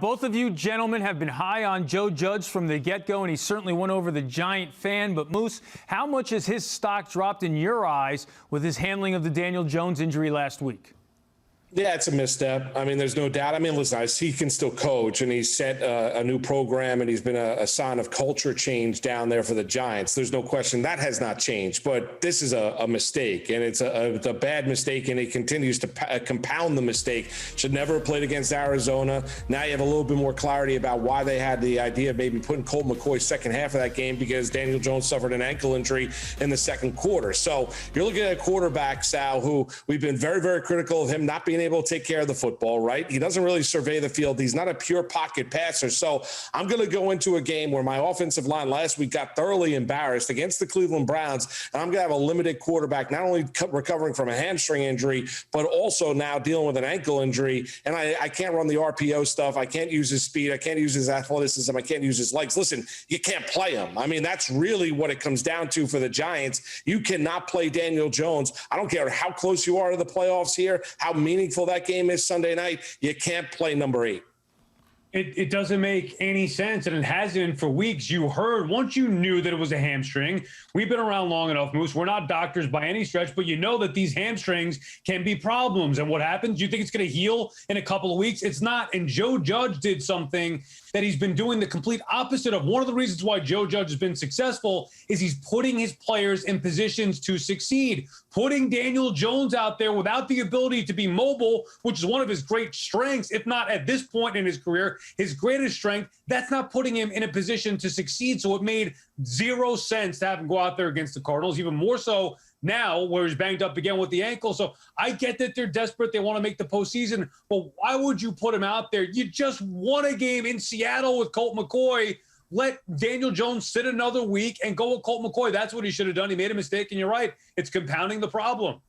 Both of you gentlemen have been high on Joe Judge from the get-go, and he certainly won over the Giant fan. But, Moose, how much has his stock dropped in your eyes with his handling of the Daniel Jones injury last week? Yeah, it's a misstep. I mean, there's no doubt. I mean, listen, he can still coach, and he's set a new program, and he's been a sign of culture change down there for the Giants. There's no question that has not changed. But this is a mistake, and it's a bad mistake, and he continues to compound the mistake. Should never have played against Arizona. Now you have a little bit more clarity about why they had the idea of maybe putting Colt McCoy second half of that game, because Daniel Jones suffered an ankle injury in the second quarter. So you're looking at a quarterback, Sal, who we've been very, very critical of him not being able to take care of the football, right? He doesn't really survey the field. He's not a pure pocket passer. So I'm going to go into a game where my offensive line last week got thoroughly embarrassed against the Cleveland Browns, and I'm going to have a limited quarterback, not only recovering from a hamstring injury, but also now dealing with an ankle injury. And I can't run the RPO stuff. I can't use his speed. I can't use his athleticism. I can't use his legs. Listen, you can't play him. I mean, that's really what it comes down to for the Giants. You cannot play Daniel Jones. I don't care how close you are to the playoffs here, how meaningful that game is Sunday night. You can't play number 8. It doesn't make any sense, and it hasn't for weeks. You heard, once you knew that it was a hamstring, we've been around long enough, Moose. We're not doctors by any stretch, but you know that these hamstrings can be problems. And what happens? You think it's going to heal in a couple of weeks? It's not. And Joe Judge did something that he's been doing the complete opposite of. One of the reasons why Joe Judge has been successful is he's putting his players in positions to succeed. Putting Daniel Jones out there without the ability to be mobile, which is one of his great strengths, if not at this point in his career, his greatest strength, that's not putting him in a position to succeed. So it made zero sense to have him go out there against the Cardinals, even more so now where he's banged up again with the ankle. So I get that they're desperate. They want to make the postseason, but why would you put him out there? You just won a game in Seattle with Colt McCoy. Let Daniel Jones sit another week and go with Colt McCoy. That's what he should have done. He made a mistake, and you're right. It's compounding the problem.